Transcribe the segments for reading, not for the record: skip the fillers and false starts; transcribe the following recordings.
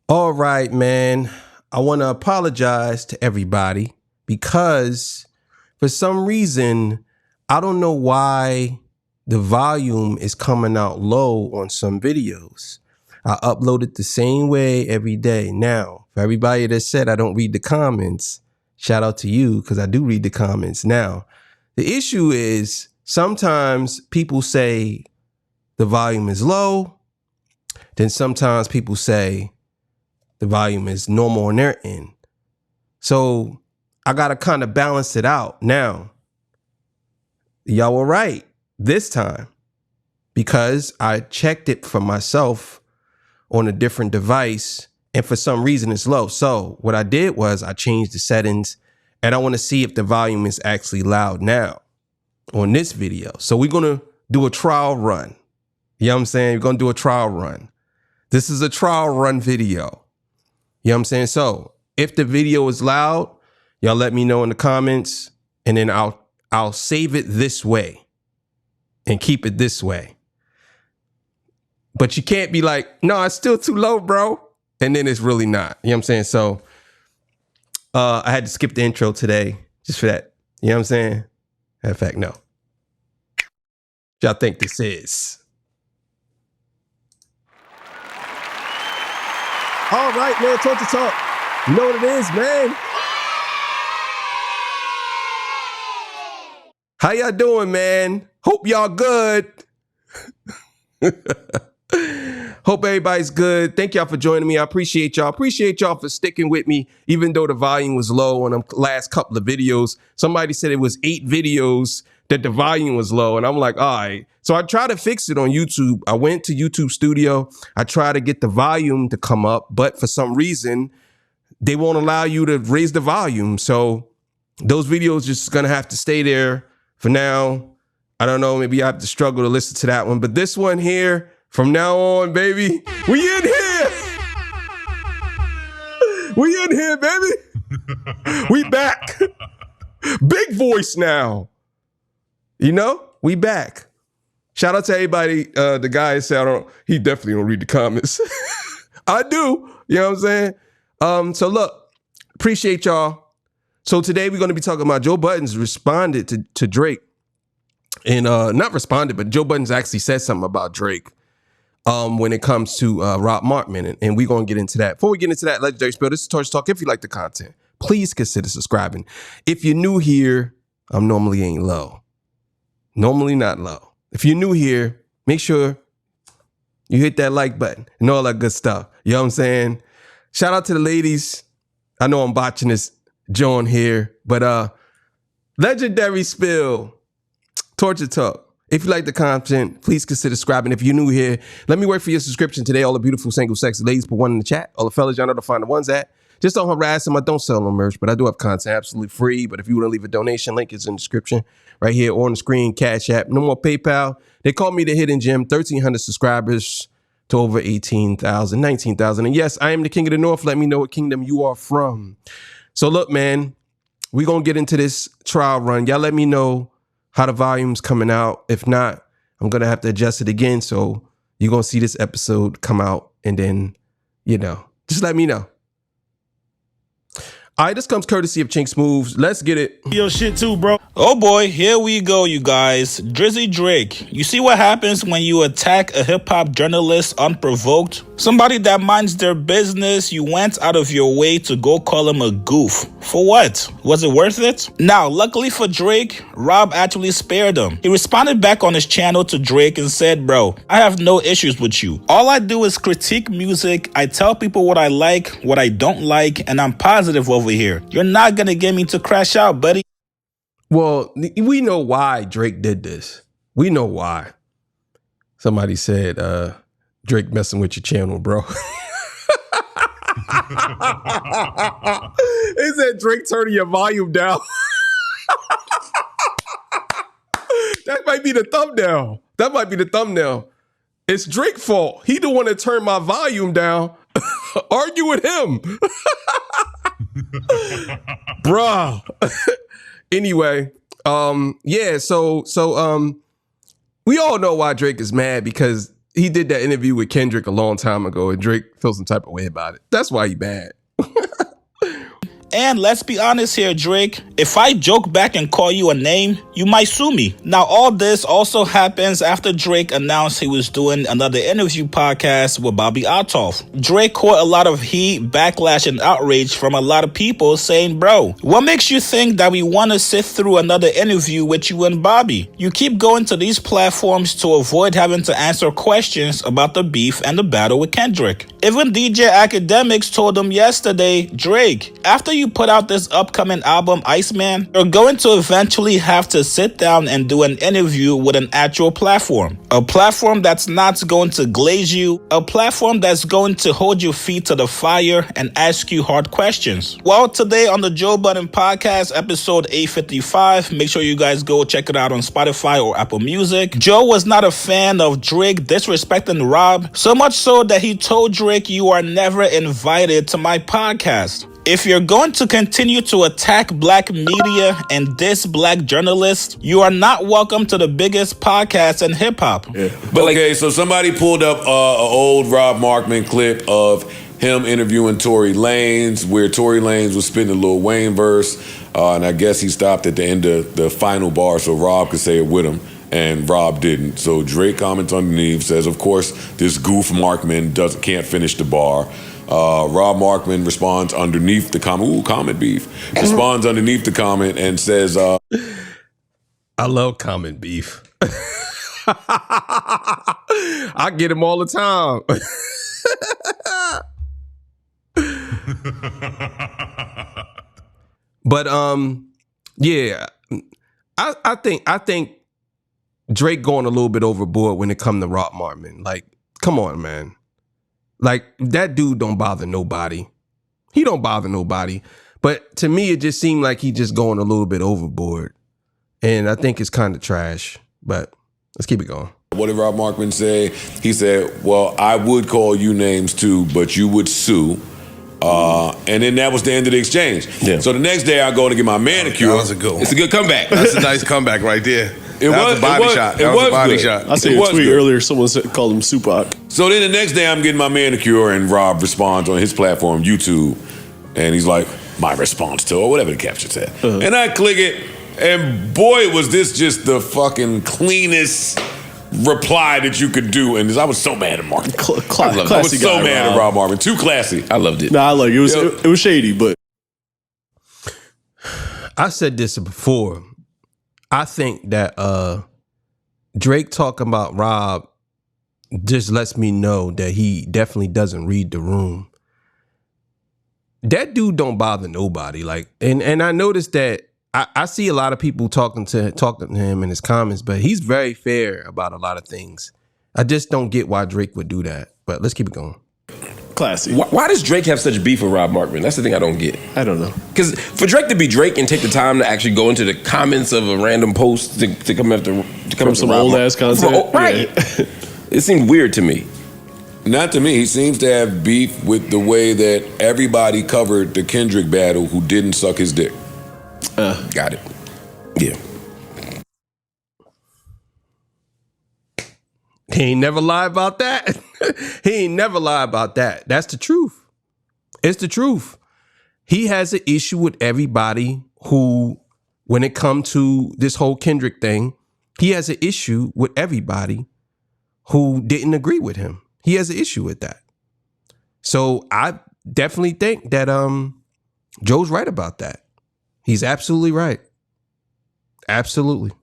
All right, man. I want to apologize to everybody because for some reason, I don't know why the volume is coming out low on some videos. I upload it the same way every day. Now, for everybody that said I don't read the comments, shout out to you because I do read the comments. Now, the issue is sometimes people say the volume is low. Then sometimes people say the volume is normal on their end. So I got to kind of balance it out. Now, y'all were right this time because I checked it for myself on a different device and for some reason it's low. So what I did was I changed the settings and I want to see if the volume is actually loud now on this video. So we're going to do a trial run. You know what I'm saying? We're going to do a trial run. This is a trial run video. You know what I'm saying? So if the video is loud, y'all let me know in the comments and then I'll save it this way and keep it this way. But you can't be like, no, it's still too low, bro. And then it's really not. You know what I'm saying? So I had to skip the intro today just for that. You know what I'm saying? In fact, no. What y'all think this is? All right, man, talk to talk. You know what it is, man. How y'all doing, man? Hope y'all good. Hope everybody's good. Thank y'all for joining me. I appreciate y'all. Appreciate y'all for sticking with me, even though the volume was low on the last couple of videos. Somebody said it was 8 videos that the volume was low. And I'm like, all right. So I tried to fix it on YouTube. I went to YouTube Studio. I tried to get the volume to come up, but for some reason, they won't allow you to raise the volume. So those videos just gonna have to stay there for now. I don't know, maybe I have to struggle to listen to that one. But this one here, from now on, baby, we in here. We in here, baby. We back. Big voice now. You know, we back. Shout out to everybody. The guy said, he definitely don't read the comments. I do. You know what I'm saying? So look, appreciate y'all. So today we're going to be talking about Joe Budden's responded to Drake. And not responded, but Joe Budden's actually said something about Drake when it comes to Rob Markman. And we're going to get into that. Before we get into that, Legendary Spill, this is Torch Talk. If you like the content, please consider subscribing. If you're new here, I'm normally ain't low. Normally not low. If you're new here, make sure you hit that like button and all that good stuff. You know what I'm saying? Shout out to the ladies. I know I'm botching this John here, but Legendary Spill, Torture Talk. If you like the content, please consider subscribing. If you're new here, let me wait for your subscription today. All the beautiful, single, sexy ladies, put one in the chat. All the fellas, y'all know to find the ones at. Just don't harass them. I don't sell no merch, but I do have content absolutely free. But if you want to leave a donation, link is in the description right here or on the screen. Cash App. No more PayPal. They call me the Hidden Gem. 1,300 subscribers to over 18,000, 19,000. And yes, I am the King of the North. Let me know what kingdom you are from. So look, man, we're going to get into this trial run. Y'all let me know how the volume's coming out. If not, I'm going to have to adjust it again. So you're going to see this episode come out and then, you know, just let me know. All right, this comes courtesy of Chinks Moves. Let's get it. Your shit too, bro. Oh boy, here we go, you guys. Drizzy Drake. You see what happens when you attack a hip-hop journalist unprovoked? Somebody that minds their business, you went out of your way to go call him a goof. For what? Was it worth it? Now, luckily for Drake, Rob actually spared him. He responded back on his channel to Drake and said, bro, I have no issues with you. All I do is critique music. I tell people what I like, what I don't like, and I'm positive over here. You're not gonna get me to crash out, buddy. Well, we know why Drake did this. We know why. Somebody said, Drake messing with your channel, bro. They said Drake turning your volume down. That might be the thumbnail. That might be the thumbnail. It's Drake's fault. He the one that turned my volume down. Argue with him. Bruh. Anyway, yeah, so we all know why Drake is mad because he did that interview with Kendrick a long time ago, and Drake felt some type of way about it. That's why he bad. And let's be honest here, Drake. If I joke back and call you a name, you might sue me. Now, all this also happens after Drake announced he was doing another interview podcast with Bobby Altoff. Drake caught a lot of heat, backlash, and outrage from a lot of people saying, bro, what makes you think that we want to sit through another interview with you and Bobby? You keep going to these platforms to avoid having to answer questions about the beef and the battle with Kendrick. Even DJ Academics told him yesterday, Drake, after you put out this upcoming album, Iceman, you're going to eventually have to sit down and do an interview with an actual platform. A platform that's not going to glaze you, a platform that's going to hold your feet to the fire and ask you hard questions. Well, today on the Joe Budden Podcast, episode 855, make sure you guys go check it out on Spotify or Apple Music. Joe was not a fan of Drake disrespecting Rob, so much so that he told Drake, you are never invited to my podcast. If you're going to continue to attack black media and diss black journalists, you are not welcome to the biggest podcast in hip-hop. Yeah. But okay, so somebody pulled up an old Rob Markman clip of him interviewing Tory Lanez, where Tory Lanez was spitting a Lil Wayne verse, and I guess he stopped at the end of the final bar so Rob could say it with him, and Rob didn't. So Drake comments underneath, says, of course, this goof Markman can't finish the bar. Rob Markman responds underneath the comment. Ooh, comment beef. Responds underneath the comment and says, I love comment beef. I get him all the time. But yeah, I think Drake going a little bit overboard when it comes to Rob Markman. Like, come on, man. Like, that dude don't bother nobody. He don't bother nobody. But to me, it just seemed like he just going a little bit overboard. And I think it's kind of trash. But let's keep it going. What did Rob Markman say? He said, well, I would call you names too, but you would sue. And then that was the end of the exchange. Yeah. So the next day I go to get my manicure. That was a good one. It's a good comeback. That's a nice comeback right there. That was a body shot. That was a body shot. I seen a tweet earlier. Someone called him Supac. So then the next day I'm getting my manicure and Rob responds on his platform, YouTube. And he's like, my response to, or whatever the caption said. And I click it. And boy, was this just the fucking cleanest reply that you could do. And I was so mad at Mark. I was so mad at Rob Markman. Too classy. I loved it. Nah, I like it. It was shady, but I said this before. I think that Drake talking about Rob just lets me know that he definitely doesn't read the room. That dude don't bother nobody. Like, and I noticed that I see a lot of people talking to him in his comments, but he's very fair about a lot of things. I just don't get why Drake would do that. But let's keep it going. Classy. Why does Drake have such beef with Rob Markman? That's the thing I don't get. I don't know. Because for Drake to be Drake and take the time to actually go into the comments of a random post to come after some old ass content, right? Yeah. It seemed weird to me. Not to me. He seems to have beef with the way that everybody covered the Kendrick battle who didn't suck his dick. Got it. Yeah. He ain't never lie about that. He ain't never lie about that. That's the truth. It's the truth. He has an issue with everybody who, when it comes to this whole Kendrick thing, he has an issue with everybody who didn't agree with him. He has an issue with that. So I definitely think that Joe's right about that. He's absolutely right. Absolutely.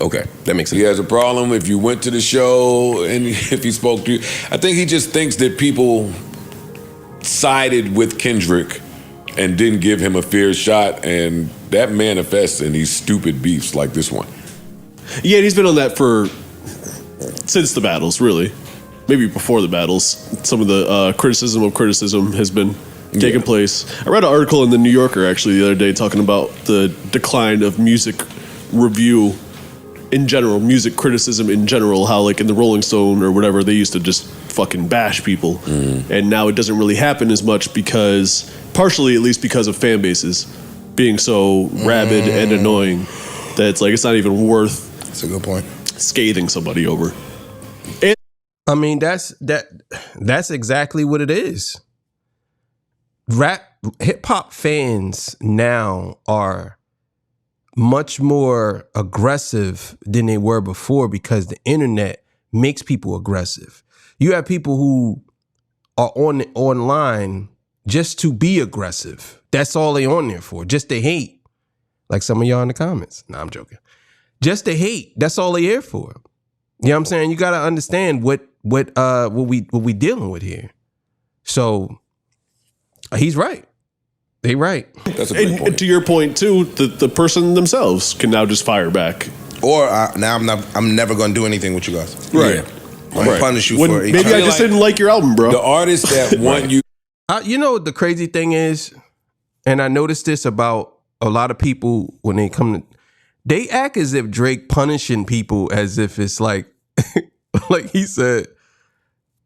Okay, that makes sense. He has a problem if you went to the show and if he spoke to you. I think he just thinks that people sided with Kendrick and didn't give him a fair shot, and that manifests in these stupid beefs like this one. Yeah, he's been on that since the battles, really. Maybe before the battles. Some of the criticism has been taking place. I read an article in the New Yorker actually the other day talking about the decline of music review in general, music criticism in general, how like in the Rolling Stone or whatever, they used to just fucking bash people. And now it doesn't really happen as much because, partially at least because of fan bases being so rabid and annoying that it's like, it's not even worth That's a good point. scathing somebody over. And I mean, that's exactly what it is. Hip hop fans now are much more aggressive than they were before because the internet makes people aggressive. You have people who are online just to be aggressive. That's all they on there for, just to hate. Like some of y'all in the comments. Nah, I'm joking. Just to hate. That's all they here for. You know what I'm saying? You got to understand what we dealing with here. So he's right. They right. That's a great point. And to your point too, the person themselves can now just fire back. Or now I'm never going to do anything with you guys. Right. Yeah. I'm gonna punish you for it. Maybe I just didn't like your album, bro. The artists that want you. You know what the crazy thing is, and I noticed this about a lot of people when they come to, they act as if Drake punishing people as if it's like, like he said,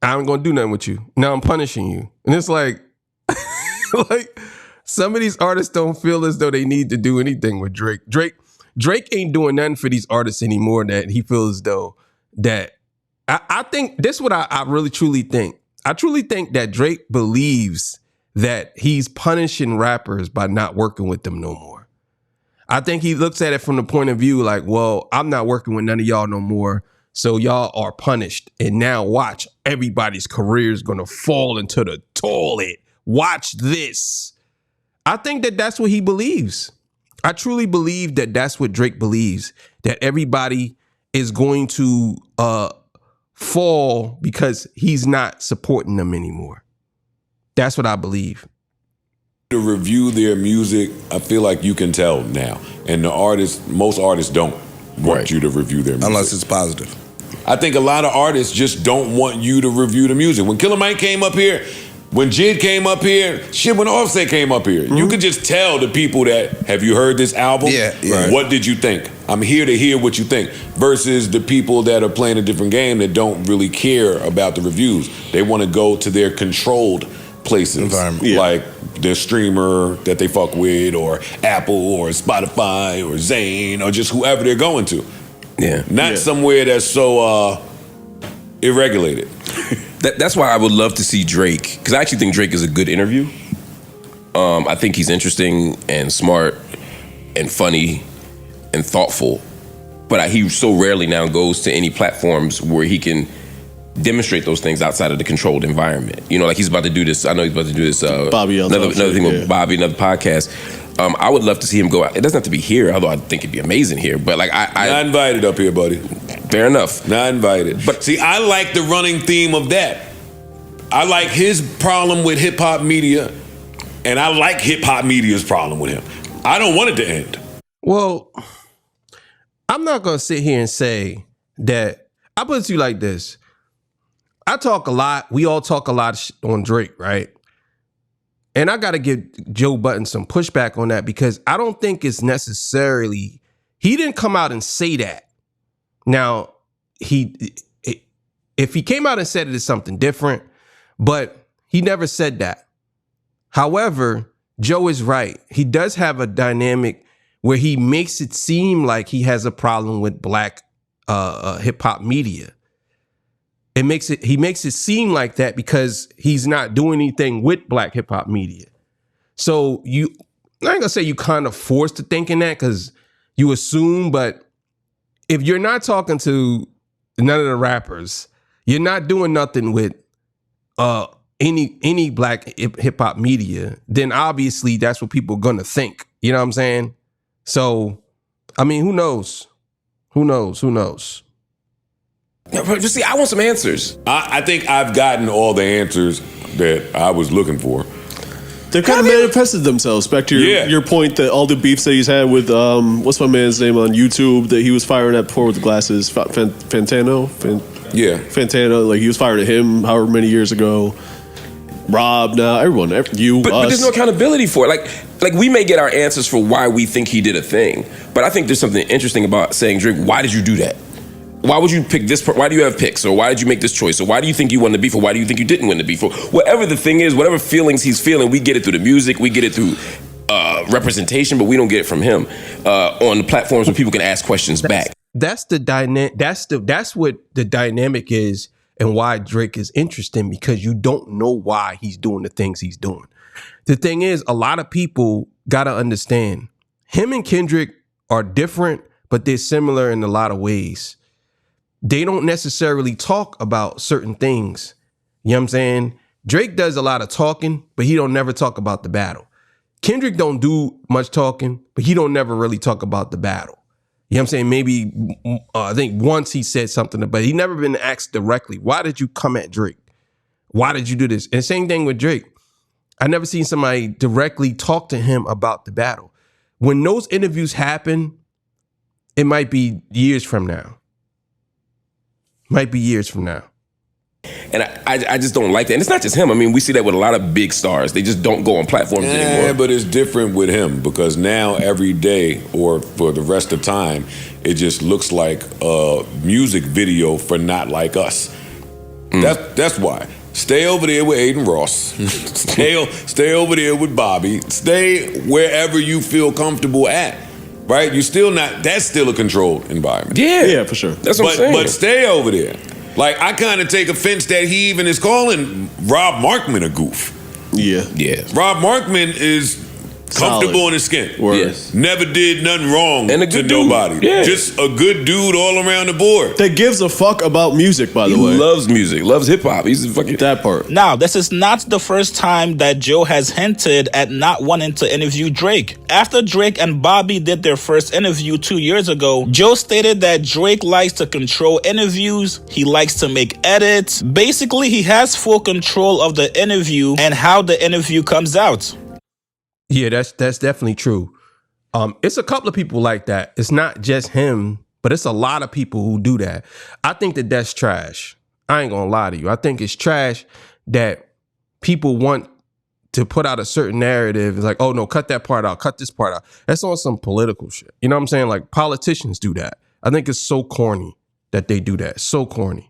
I'm gonna do nothing with you. Now I'm punishing you, and it's like, like some of these artists don't feel as though they need to do anything with Drake. Drake ain't doing nothing for these artists anymore that he feels as though that. I think this is what I really truly think. I truly think that Drake believes that he's punishing rappers by not working with them no more. I think he looks at it from the point of view like, well, I'm not working with none of y'all no more, so y'all are punished. And now watch, everybody's career is going to fall into the toilet. Watch this. I think that that's what he believes. I truly believe that that's what Drake believes, that everybody is going to fall because he's not supporting them anymore. That's what I believe. To review their music, I feel like you can tell now. And most artists don't want you to review their music. Unless it's positive. I think a lot of artists just don't want you to review the music. When Killer Mike came up here, when Jid came up here, shit, when Offset came up here, you could just tell the people that, have you heard this album? Yeah, yeah. What did you think? I'm here to hear what you think. Versus the people that are playing a different game that don't really care about the reviews. They want to go to their controlled places. Environment. Yeah. Like their streamer that they fuck with, or Apple, or Spotify, or Zane, or just whoever they're going to. Yeah. Not somewhere that's so irregulated. That's why I would love to see Drake, because I actually think Drake is a good interview. I think he's interesting and smart and funny and thoughtful, but he so rarely now goes to any platforms where he can demonstrate those things outside of the controlled environment. You know, like he's about to do this. I know he's about to do this. Bobby, another thing with Bobby, another podcast. I would love to see him go out. It doesn't have to be here, although I think it'd be amazing here. But like, I not invited up here, buddy. Fair enough. Not invited. But see, I like the running theme of that. I like his problem with hip hop media, and I like hip hop media's problem with him. I don't want it to end. Well, I'm not going to sit here and say that. I put it to you like this. I talk a lot. We all talk a lot on Drake, right? And I got to give Joe Budden some pushback on that because I don't think it's necessarily, he didn't come out and say that. Now, if he came out and said it, it's something different, but he never said that. However, Joe is right. He does have a dynamic where he makes it seem like he has a problem with black hip hop media. He makes it seem like that because he's not doing anything with black hip hop media. So I ain't gonna say you kind of forced to thinking that because you assume, but if you're not talking to none of the rappers, you're not doing nothing with any black hip hop media, then obviously that's what people are gonna think. You know what I'm saying? So, I mean, who knows? Who knows? But see, I want some answers. I think I've gotten all the answers that I was looking for. They've kind of manifested themselves. Back to your point that all the beefs that he's had with what's my man's name on YouTube that he was firing at before with the glasses, Fantano. Fantano, like he was fired at him however many years ago. Rob, now everyone, you, but there's no accountability for it. Like we may get our answers for why we think he did a thing, but I think there's something interesting about saying, Drake, why did you do that? Why would you pick this? Why do you have picks? Or why did you make this choice? Or why do you think you won the beef? Or why do you think you didn't win the beef? Or whatever the thing is, whatever feelings he's feeling, we get it through the music, we get it through representation, but we don't get it from him on the platforms where people can ask questions back. That's the dynamic. That's what the dynamic is and why Drake is interesting, because you don't know why he's doing the things he's doing. The thing is, a lot of people got to understand, him and Kendrick are different, but they're similar in a lot of ways. They don't necessarily talk about certain things. You know what I'm saying? Drake does a lot of talking, but he don't never talk about the battle. Kendrick don't do much talking, but he don't never really talk about the battle. You know what I'm saying? Maybe, I think once he said something, but he never been asked directly, why did you come at Drake? Why did you do this? And same thing with Drake. I never seen somebody directly talk to him about the battle. When those interviews happen, it might be years from now. Might be years from now. And I just don't like that. And it's not just him. I mean, we see that with a lot of big stars. They just don't go on platforms anymore. Yeah, but it's different with him because now every day or for the rest of time, it just looks like a music video for Not Like Us. That's why. Stay over there with Aiden Ross. stay over there with Bobby. Stay wherever you feel comfortable at. Right? You're still not. That's still a controlled environment. Yeah, for sure. That's what I'm saying. But stay over there. Like, I kind of take offense that he even is calling Rob Markman a goof. Yeah. Rob Markman is comfortable in his skin. Yes. Never did nothing wrong And a to good dude. nobody. Yeah. Just a good dude all around the board. That gives a fuck about music, by the He way. loves music, loves hip hop. He's fucking That part. Now, this is not the first time that Joe has hinted at not wanting to interview Drake. After Drake and Bobby did their first interview 2 years ago, Joe stated that Drake likes to control interviews, he likes to make edits. Basically, he has full control of the interview and how the interview comes out. Yeah, that's definitely true. It's a couple of people like that. It's not just him, but it's a lot of people who do that. I think that that's trash. I ain't gonna lie to you. I think it's trash that people want to put out a certain narrative. It's like, oh no, cut that part out, cut this part out. That's on some political shit. You know what I'm saying? Like, politicians do that. I think it's so corny that they do that. So corny.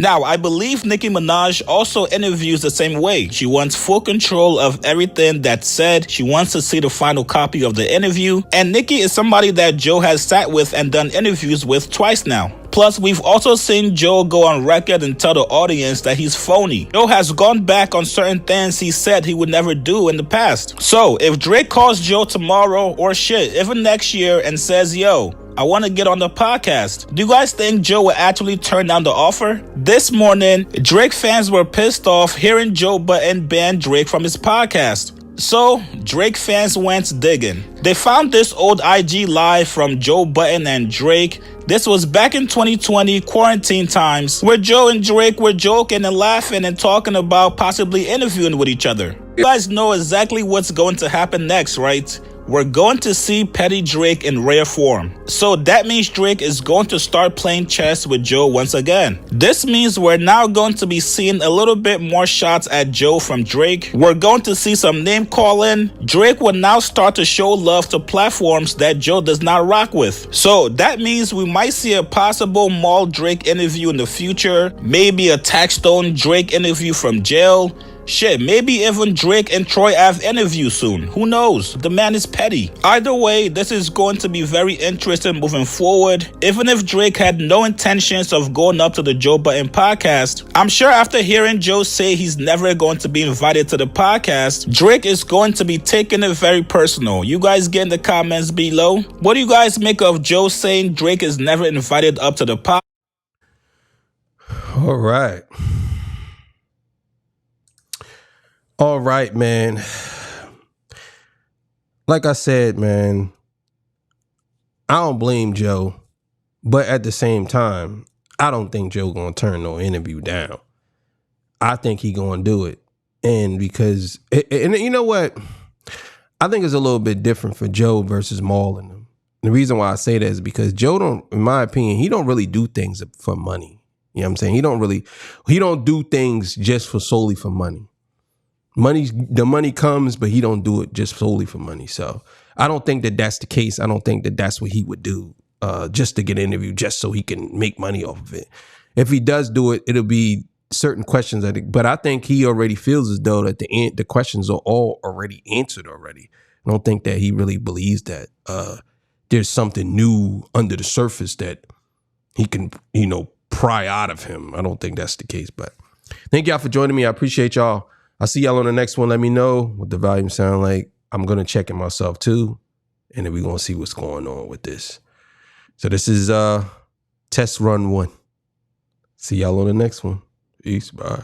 Now, I believe Nicki Minaj also interviews the same way. She wants full control of everything that's said. She wants to see the final copy of the interview. And Nicki is somebody that Joe has sat with and done interviews with twice now. Plus, we've also seen Joe go on record and tell the audience that he's phony. Joe has gone back on certain things he said he would never do in the past. So, if Drake calls Joe tomorrow or shit, even next year and says, yo, I want to get on the podcast, do you guys think Joe will actually turn down the offer? This morning, Drake fans were pissed off hearing Joe Budden ban Drake from his podcast. So, Drake fans went digging. They found this old IG live from Joe Budden and Drake. This was back in 2020, quarantine times, where Joe and Drake were joking and laughing and talking about possibly interviewing with each other. You guys know exactly what's going to happen next, right? We're going to see Petty Drake in rare form. So that means Drake is going to start playing chess with Joe once again. This means we're now going to be seeing a little bit more shots at Joe from Drake. We're going to see some name calling. Drake will now start to show love to platforms that Joe does not rock with. So that means we might see a possible Maul Drake interview in the future. Maybe a Taxstone Drake interview from jail. Shit, maybe even Drake and Troy Ave interview soon. Who knows? The man is petty. Either way, this is going to be very interesting moving forward. Even if Drake had no intentions of going up to the Joe Budden podcast, I'm sure after hearing Joe say he's never going to be invited to the podcast, Drake is going to be taking it very personal. You guys get in the comments below. What do you guys make of Joe saying Drake is never invited up to the podcast? All right. All right, man. Like I said, man, I don't blame Joe, but at the same time, I don't think Joe gonna turn no interview down. I think he gonna do it. And because, and you know what? I think it's a little bit different for Joe versus Maul and them. The reason why I say that is because Joe don't, in my opinion, he don't really do things for money. You know what I'm saying? He don't do things just for solely for money. The money comes, but he don't do it just solely for money. So I don't think that that's the case. I don't think that that's what he would do just to get an interview, just so he can make money off of it. If he does do it, it'll be certain questions. But I think he already feels as though that the questions are all already answered already. I don't think that he really believes that there's something new under the surface that he can, pry out of him. I don't think that's the case, but thank y'all for joining me. I appreciate y'all. I'll see y'all on the next one. Let me know what the volume sound like. I'm going to check it myself too. And then we're going to see what's going on with this. So this is test run 1. See y'all on the next one. Peace. Bye.